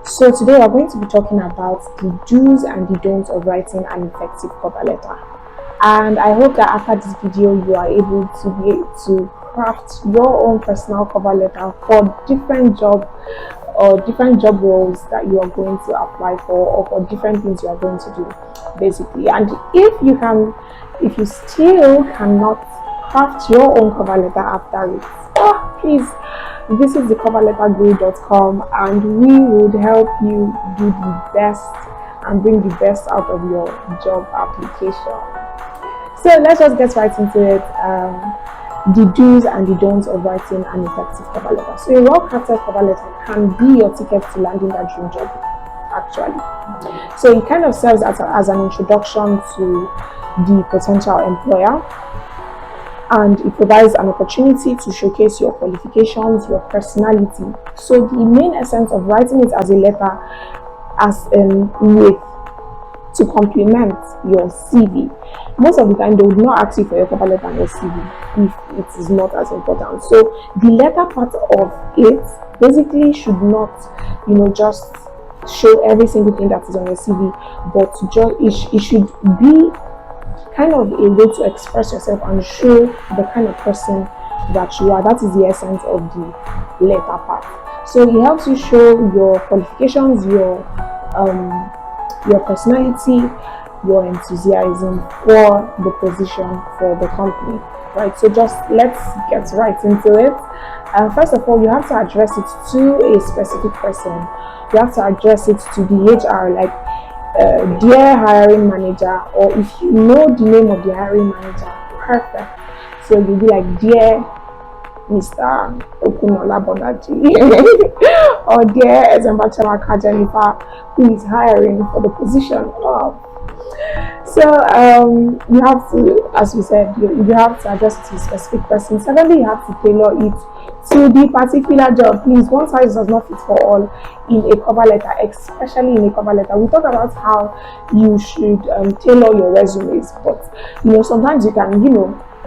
So today we're going to be talking about the do's and the don'ts of writing an effective cover letter. And I hope that after this video you are able to craft your own personal cover letter for different job roles that you are going to apply for, or for different things you are going to do basically. And if you still cannot craft your own cover letter after it, please visit thecoverletterguru.com and we would help you do the best and bring the best out of your job application. So let's just get right into it. The do's and the don'ts of writing an effective cover letter. So a well-crafted cover letter can be your ticket to landing that dream job, actually. So it kind of serves as an introduction to the potential employer, and it provides an opportunity to showcase your qualifications, your personality. So the main essence of writing it as a letter, to complement your CV. Most of the time, they would not ask you for your cover letter and your CV if it is not as important. So the letter part of it basically should not, just show every single thing that is on your CV, but it should be kind of a way to express yourself and show the kind of person that you are. That is the essence of the letter part. So it helps you show your qualifications, your personality, your enthusiasm for the position, for the company, right? So just let's get right into it. First of all, you have to address it to a specific person. You have to address it to the HR, like dear hiring manager, or if you know the name of the hiring manager, perfect. So you'll be like, dear Mr. Okunola Bonaji or dear Ezembachamaka Jennifer, who is hiring for the position of. So you have to, as we said, you have to address it to a specific person. Secondly, you have to tailor it to the particular job. Please, one size does not fit for all in a cover letter, especially in a cover letter. We talk about how you should tailor your resumes, but sometimes you can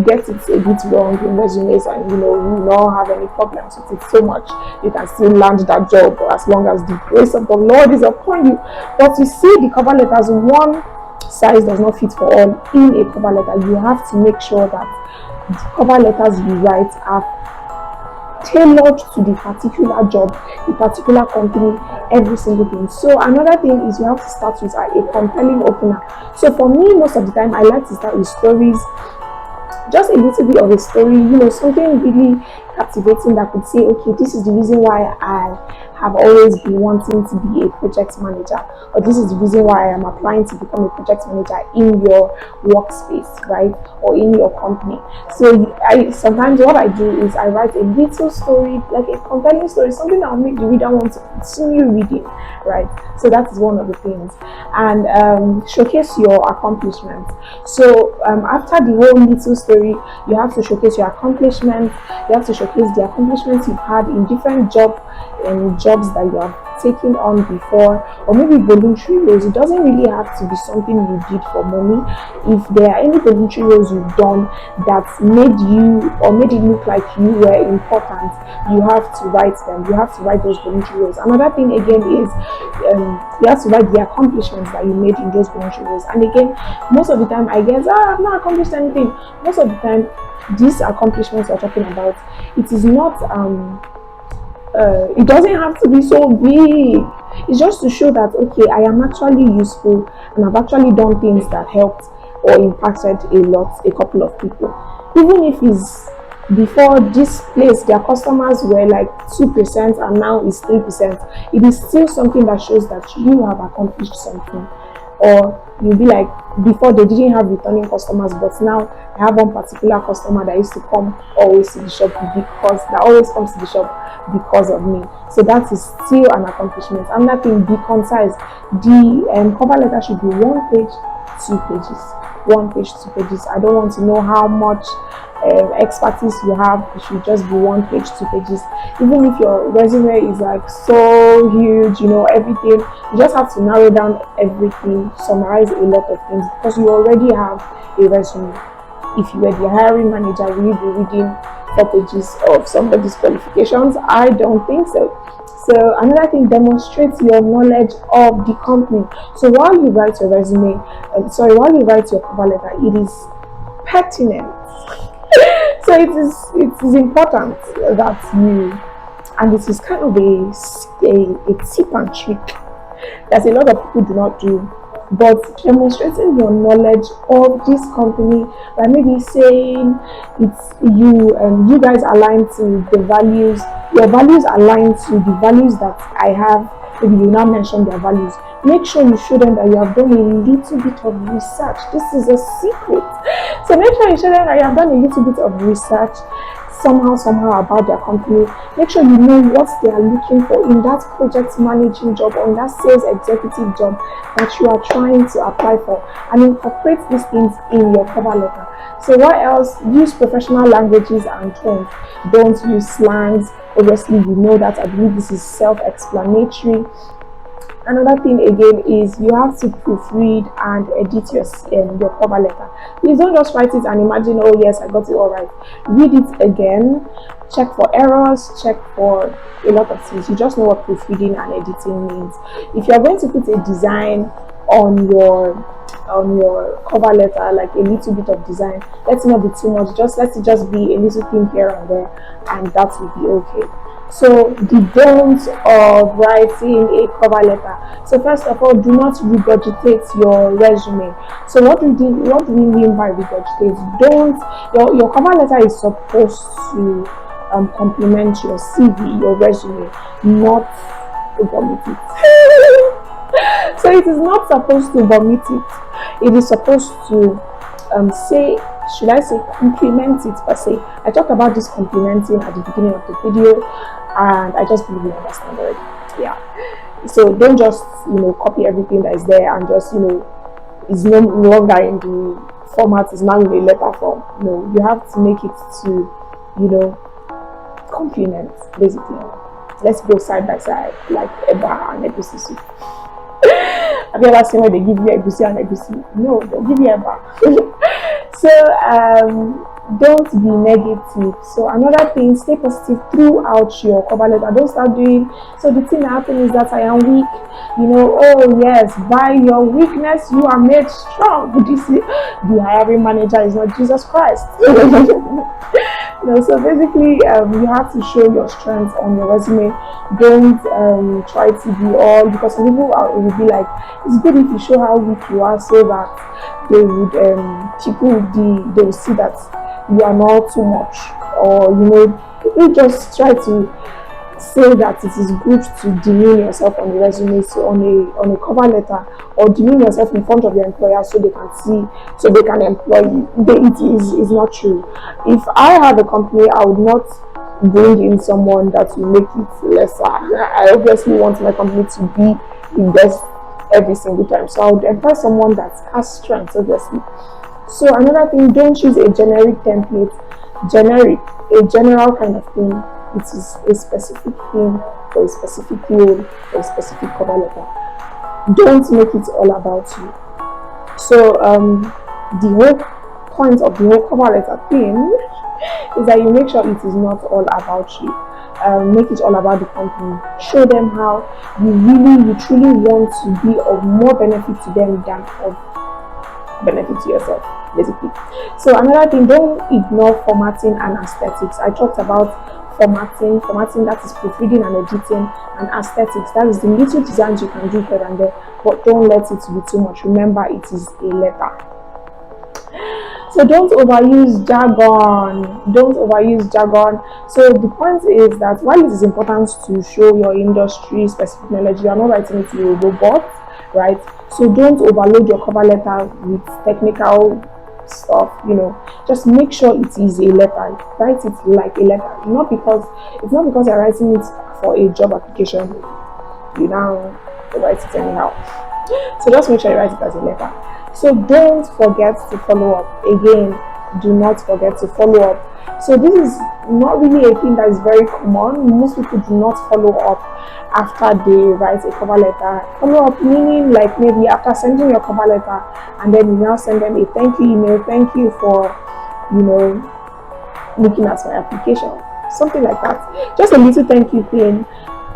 get it a bit wrong in resumes, and you not have any problems with it so much. You can still land that job as long as the grace of the Lord is upon you. But you see, the cover letters, one size does not fit for all in a cover letter. You have to make sure that the cover letters you write are tailored to the particular job, the particular company, every single thing. So another thing is you have to start with a compelling opener. So for me, most of the time I like to start with stories, just a little bit of a story, something really captivating that could say, okay, this is the reason why I have always been wanting to be a project manager, or this is the reason why I am applying to become a project manager in your workspace, right, or in your company. So sometimes what I do is I write a little story, like a compelling story, something that will make the reader want to continue reading, right? So that is one of the things. And showcase your accomplishments. So after the whole little story, you have to showcase your accomplishments. You have to showcase the accomplishments you've had in different jobs that you have taken on before, or maybe voluntary roles. It doesn't really have to be something you did for money. If there are any voluntary roles you've done that made it look like you were important, you have to write them. You have to write those voluntary roles. Another thing again is you have to write the accomplishments that you made in those voluntary roles. And again, most of the time I guess I've not accomplished anything. Most of the time, these accomplishments we're talking about, it is not it doesn't have to be so big. It's just to show that, okay, I am actually useful and I've actually done things that helped or impacted a couple of people. Even if it's before this place, their customers were like 2% and now it's 3%, it is still something that shows that you have accomplished something. Or you'll be like, before they didn't have returning customers, but now I have one particular customer that used to come always to the shop that always comes to the shop because of me. So that is still an accomplishment. I'm not being be concise. The cover letter should be 1 page, 2 pages. 1 page, 2 pages. I don't want to know how much expertise you have. It should just be 1 page, 2 pages. Even if your resume is like so huge, everything, you just have to narrow down everything, summarize a lot of things, because you already have a resume. If you were the hiring manager, will you be reading 4 pages of somebody's qualifications? I don't think so. So another thing, demonstrate your knowledge of the company. So while you write your resume, while you write your cover letter, it is pertinent. So it is important that you, and it is kind of a tip and trick that a lot of people do not do. But demonstrating your knowledge of this company by maybe saying it's you and you guys align to the values, your values align to the values that I have. Maybe you now mention their values. Make sure you show them that you have done a little bit of research. This is a secret. So make sure you show them that you have done a little bit of research somehow about their company. Make sure you know what they are looking for in that project managing job or in that sales executive job that you are trying to apply for, and incorporate these things in your cover letter. So what else? Use professional languages and tone. Don't use slangs. Obviously, you know that. I believe this is self-explanatory. Another thing again is you have to proofread and edit your cover letter. Please don't just write it and imagine, oh yes, I got it all right. Read it again, check for errors, check for a lot of things. You just know what proofreading and editing means. If you are going to put a design on your cover letter, like a little bit of design, let it not be too much. Let it just be a little thing here and there, and that will be okay. So the don'ts of writing a cover letter. So first of all, do not regurgitate your resume. So what do we mean by regurgitate? Your cover letter is supposed to complement your CV, your resume, not vomit it. So it is not supposed to vomit it. It is supposed to complement it per se. I talked about this complementing at the beginning of the video, and I just believe you understand already. Yeah. So don't just copy everything that is there and just is no longer in the format, is now in a letter form. No, you have to make it to complement, basically. Let's go side by side like eba and egusi soup. Have you ever seen where they give you egusi and egusi? No, they'll give you eba. So don't be negative. So another thing, stay positive throughout your cover letter. Don't start doing, so the thing that happens is that I am weak, oh yes, by your weakness you are made strong. You see, the hiring manager is not Jesus Christ. So basically you have to show your strengths on your resume. Don't try to be all, because some people will be like, it's good if you show how weak you are, so that they would they will see that you are not too much, or people just try to say that it is good to demean yourself on the resume, so on a cover letter, or demean yourself in front of your employer so they can see, so they can employ you. It is not true. If I have a company, I would not bring in someone that will make it lesser. I obviously want my company to be the best every single time, so I would employ someone that has strengths, obviously. So another thing, don't choose a generic template. A general kind of thing. It is a specific thing for a specific role, for a specific cover letter. Don't make it all about you. So the whole point of the whole cover letter thing is that you make sure it is not all about you. Make it all about the company. Show them how you truly want to be of more benefit to them than of benefit to yourself, basically. So another thing, don't ignore formatting and aesthetics. I talked about formatting, that is proofreading and editing, and aesthetics, that is the little designs you can do here and there, but don't let it be too much. Remember, it is a letter. So don't overuse jargon. So the point is that while it is important to show your industry specific knowledge, you are not writing it to a robot, right? So don't overload your cover letter with technical stuff. Just make sure it is a letter. Write it like a letter. It's not because you're writing it for a job application, you now write it anyhow. So just make sure you write it as a letter. So don't forget to follow up. Again, do not forget to follow up. So this is not really a thing that is very common. Most people do not follow up after they write a cover letter. Follow up meaning like maybe after sending your cover letter, and then you now send them a thank you email. Thank you for looking at my application, something like that. Just a little thank you thing,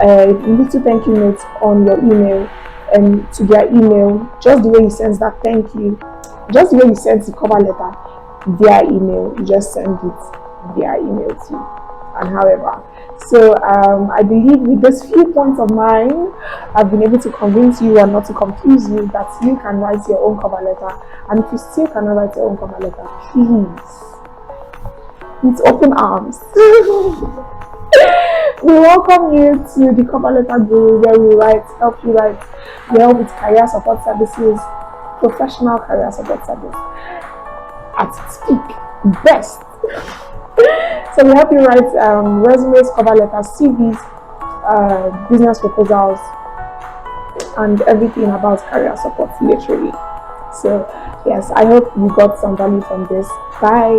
a little thank you note on your email and to their email, just the way you send that thank you, just the way you send the cover letter via email, you just send it via email too. And however, so I believe with these few points of mine, I've been able to convince you and not to confuse you that you can write your own cover letter. And if you still cannot write your own cover letter, please, with open arms, we welcome you to the Cover Letter Guru, where we help you write, we help with career support services, professional career support service at its peak, best. So we help you write resumes, cover letters, CVs, business proposals, and everything about career support, literally. So yes, I hope you got some value from this. Bye.